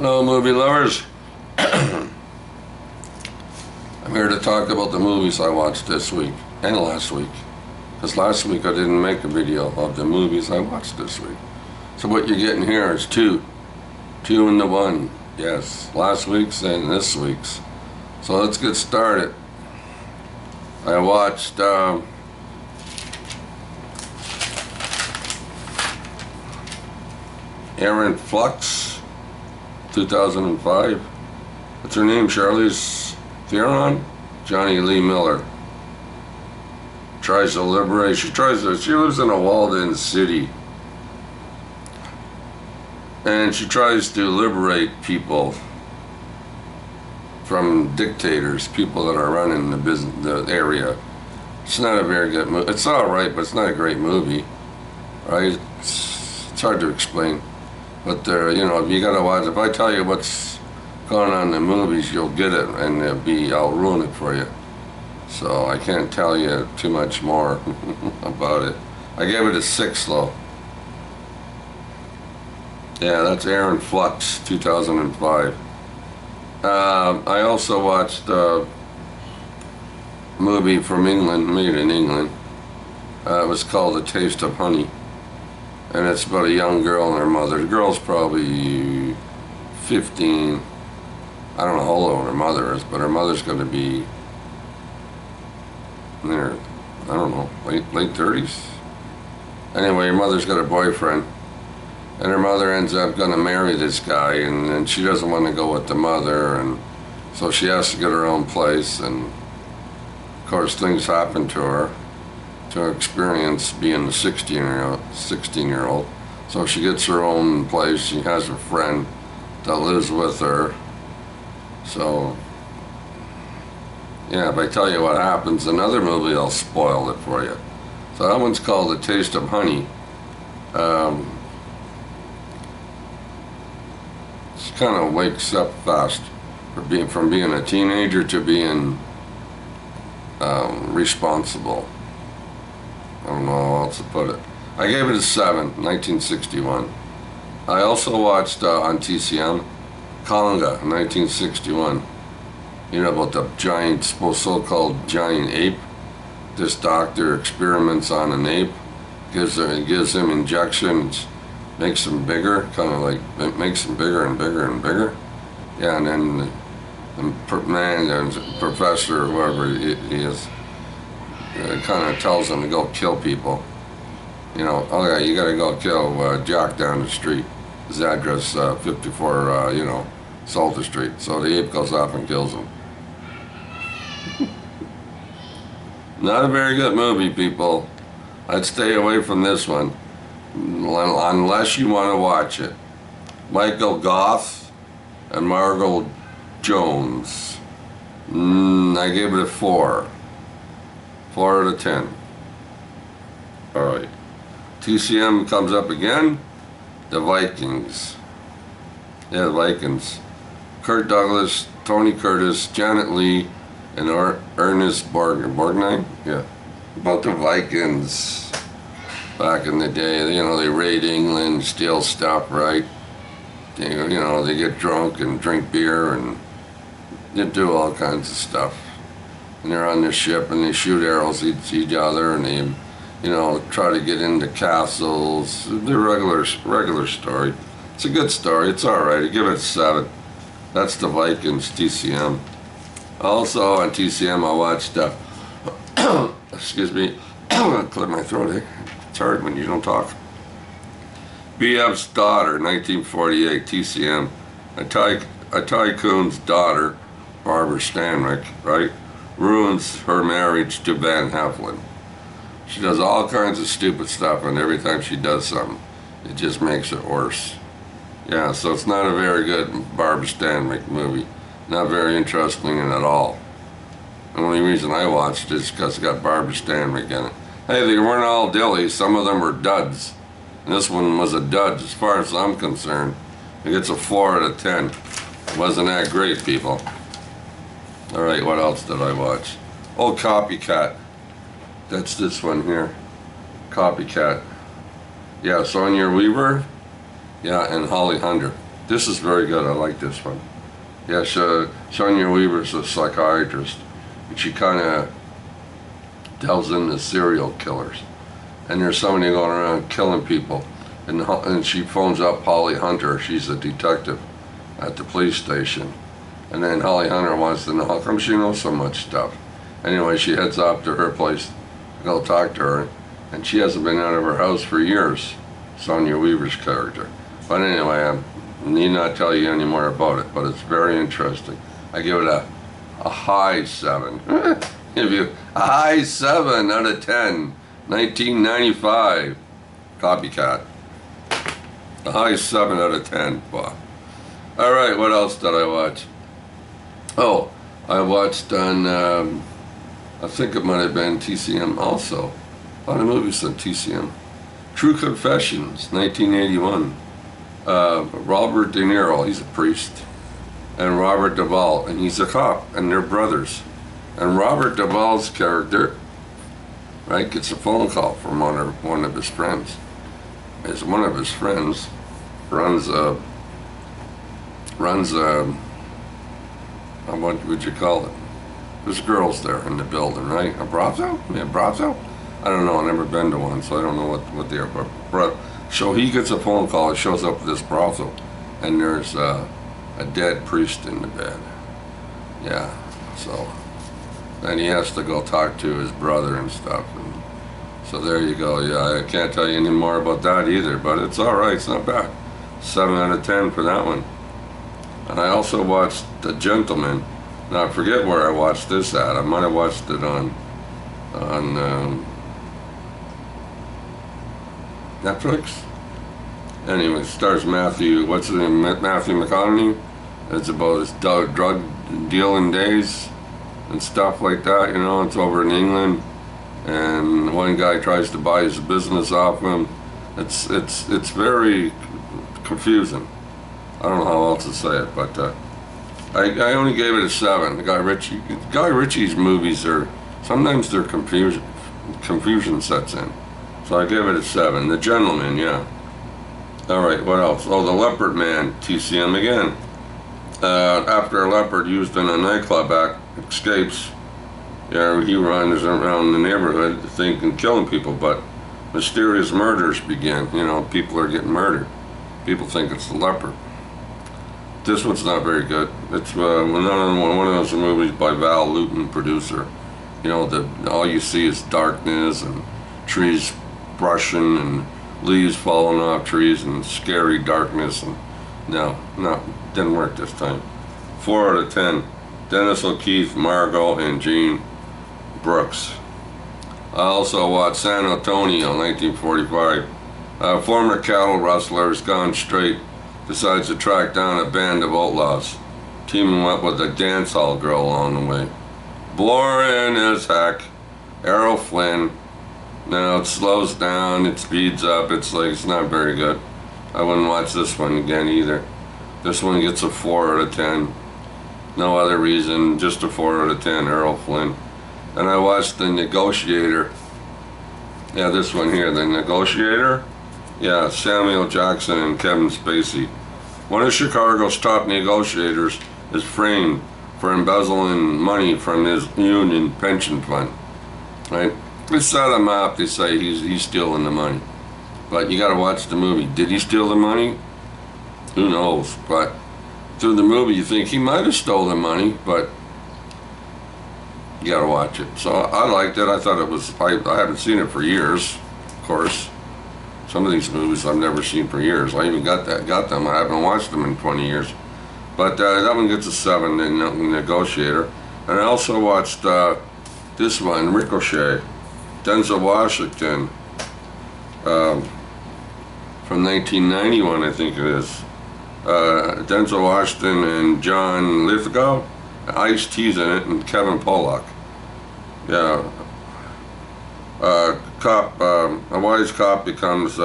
Hello, movie lovers. I'm here to talk about the movies I watched this week and last week. Because last week I didn't make a video of the movies I watched this week. So what you're getting here is two in the one. Yes, last week's and this week's. So let's get started. I watched Flux, 2005. What's her name? Charlize Theron? Johnny Lee Miller. Tries to liberate. She lives in a walled-in city. And she tries to liberate people from dictators, people that are running the area. It's not a very good movie. It's alright, but it's not a great movie. Right? It's hard to explain. But you know, you gotta watch. If I tell you what's going on in the movies, you'll get it, and I'll ruin it for you. So I can't tell you too much more about it. I gave it a 6 though. Yeah, that's Flux, 2005. I also watched a movie from England, made in England. It was called A Taste of Honey. And it's about a young girl and her mother. The girl's probably 15. I don't know how old her mother is, but her mother's going to be in her, I don't know, late 30s. Anyway, her mother's got a boyfriend. And her mother ends up going to marry this guy, and she doesn't want to go with the mother, and so she has to get her own place, and of course things happen to her, to experience being a 16-year-old. So she gets her own place. She has a friend that lives with her. So yeah, if I tell you what happens, another movie, I'll spoil it for you. So that one's called A Taste of Honey. She kind of wakes up fast from being a teenager to being responsible. I don't know how else to put it. I gave it a 7, 1961. I also watched on TCM Konga, 1961. You know about the giant, so-called giant ape. This doctor experiments on an ape, gives him injections, makes him bigger, kind of like makes him bigger and bigger and bigger. Yeah, and then the professor or whoever he is, kind of tells him to go kill people. You know, oh yeah, you gotta go kill Jack down the street. His address 54, you know, Salter Street. So the ape goes off and kills him. Not a very good movie, people. I'd stay away from this one unless you want to watch it. Michael Goth and Margot Jones. I gave it a 4. 4 out of 10. Alright. TCM comes up again. The Vikings. Yeah, the Vikings. Kurt Douglas, Tony Curtis, Janet Leigh, and Ernest Borgnine. Yeah. About the Vikings. Back in the day, you know, they raid England, steal stuff, right? You know, they get drunk and drink beer and they do all kinds of stuff. And they're on this ship and they shoot arrows at each other and they, you know, try to get into castles. The regular story. It's a good story. It's all right. I give it a 7. That's the Vikings, TCM. Also on TCM, I watched. Excuse me. I'm gonna clear my throat here. It's hard when you don't talk. BF's daughter, 1948, TCM. A tycoon's daughter, Barbara Stanwyck, right, ruins her marriage to Van Heflin. She does all kinds of stupid stuff, and every time she does something, it just makes it worse. Yeah, so it's not a very good Barbara Stanwyck movie. Not very interesting at all. The only reason I watched it is because it got Barbara Stanwyck in it. Hey, they weren't all dillies. Some of them were duds. And this one was a dud as far as I'm concerned. It gets a 4 out of 10. It wasn't that great, people. Alright, what else did I watch? Oh, Copycat. That's this one here. Copycat. Yeah, Sonia Weaver. Yeah, and Holly Hunter. This is very good. I like this one. Yeah, Sonia Weaver's a psychiatrist, and she kind of delves into serial killers. And there's somebody going around killing people, and she phones up Holly Hunter. She's a detective at the police station. And then Holly Hunter wants to know how come she knows so much stuff. Anyway, she heads off to her place to go talk to her, and she hasn't been out of her house for years, Sonia Weaver's character. But anyway, I need not tell you any more about it, but it's very interesting. I give it a high 7. Give you a high 7 out of 10. 1995. Copycat. A high 7 out of 10. Wow. All right, what else did I watch? Oh, I watched on, I think it might have been TCM also. A lot of movies on TCM. True Confessions, 1981. Robert De Niro, he's a priest, and Robert Duvall, and he's a cop, and they're brothers. And Robert Duvall's character, right, gets a phone call from one of his friends. As one of his friends runs what would you call it? There's girls there in the building, right? A brothel? Yeah, brothel? I don't know, I've never been to one, so I don't know what they are. But so he gets a phone call, he shows up at this brothel, and there's a dead priest in the bed. Yeah, so then he has to go talk to his brother and stuff. And so there you go. Yeah, I can't tell you any more about that either, but it's all right, it's not bad. 7 out of 10 for that one. And I also watched The Gentleman. Now I forget where I watched this at. I might have watched it on Netflix. Anyway, it stars Matthew McConaughey. It's about his drug dealing days and stuff like that. You know, it's over in England, and one guy tries to buy his business off him. It's very confusing. I don't know how else to say it, but I only gave it a 7. Guy Ritchie's movies are sometimes their confusion sets in, so I gave it a 7. The Gentleman, yeah. All right, what else? Oh, The Leopard Man, TCM again. After a leopard used in a nightclub act escapes, yeah, he runs around the neighborhood thinking killing people, but mysterious murders begin. You know, people are getting murdered. People think it's the leopard. This one's not very good. It's one of those movies by Val Lewton, producer. You know, all you see is darkness and trees brushing and leaves falling off trees and scary darkness. And no, didn't work this time. 4 out of 10. Dennis O'Keefe, Margot, and Jean Brooks. I also watched San Antonio, 1945. A former cattle rustler has gone straight, decides to track down a band of outlaws, teaming up with a dance hall girl along the way. Boring as heck. Errol Flynn. Now it slows down, it speeds up, it's not very good. I wouldn't watch this one again either. This one gets a 4 out of 10. No other reason, just a 4 out of 10, Errol Flynn. And I watched The Negotiator. Yeah, this one here, The Negotiator. Yeah, Samuel Jackson and Kevin Spacey. One of Chicago's top negotiators is framed for embezzling money from his union pension fund. Right? They set him up, they say he's stealing the money. But you gotta watch the movie. Did he steal the money? Who knows? But through the movie you think he might have stolen the money, but you gotta watch it. So I liked it. I thought it was, I haven't seen it for years, of course. Some of these movies I've never seen for years. I even got them. I haven't watched them in 20 years. But that one gets a 7 in Negotiator. And I also watched this one, Ricochet. Denzel Washington, from 1991, I think it is. Denzel Washington and John Lithgow, Ice-T's in it, and Kevin Pollak. Yeah. A wise cop becomes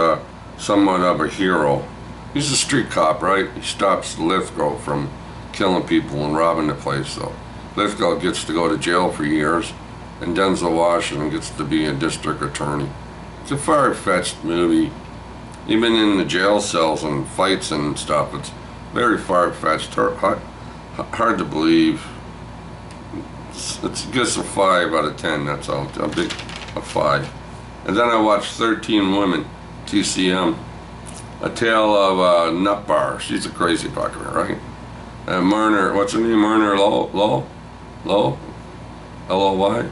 somewhat of a hero. He's a street cop, right? He stops Lithgow from killing people and robbing the place. So Lithgow gets to go to jail for years, and Denzel Washington gets to be a district attorney. It's a far-fetched movie. Even in the jail cells and fights and stuff, it's very far-fetched, hard to believe. It's just a 5 out of 10, that's all. A 5. And then I watched 13 Women, TCM. A Tale of Nut Bar. She's a crazy fucker, right? And Marner, what's her name? Marner Low? L-O-Y?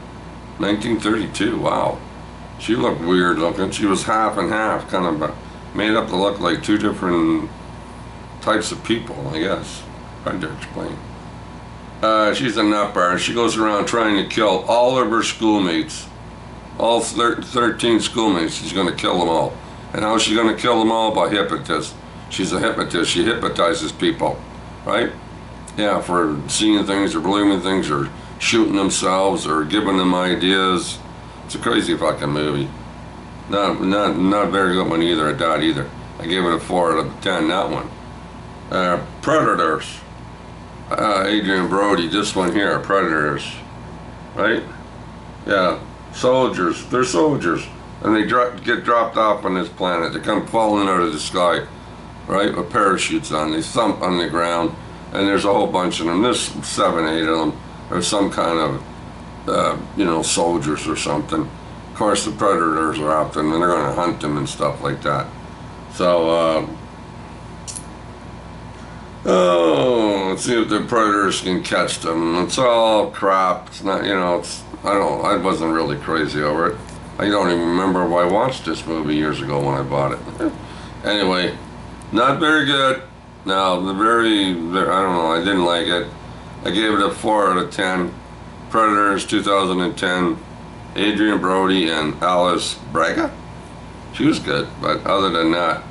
1932, wow. She looked weird looking. She was half and half, kind of made up to look like two different types of people, I guess. Hard to explain. She's a nut bar. She goes around trying to kill all of her schoolmates. All 13 schoolmates, she's going to kill them all. And how is she going to kill them all? By hypnotist. She's a hypnotist. She hypnotizes people, right? Yeah, for seeing things or believing things or shooting themselves or giving them ideas. It's a crazy fucking movie. Not a very good one either, at that either. I gave it a 4 out of 10, that one. Predators. Adrian Brody, this one here, Predators. Right? Yeah, soldiers. They're soldiers. And they get dropped off on this planet. They come falling out of the sky, right, with parachutes on. They thump on the ground, and there's a whole bunch of them. There's 7, 8 of them. Or some kind of, soldiers or something. Of course, the predators are out there, and they're going to hunt them and stuff like that. So, let's see if the predators can catch them. It's all crap. It's not, I wasn't really crazy over it. I don't even remember if I watched this movie years ago when I bought it. Anyway, not very good. No, I don't know, I didn't like it. I gave it a 4 out of 10. Predators 2010. Adrian Brody and Alice Braga. She was good, but other than that,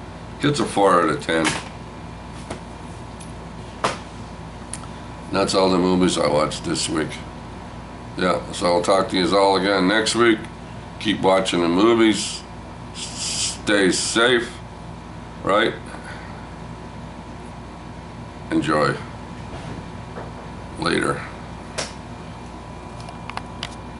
gets a 4 out of 10. That's all the movies I watched this week. Yeah, so I'll talk to you all again next week. Keep watching the movies. Stay safe, right? Enjoy. Later.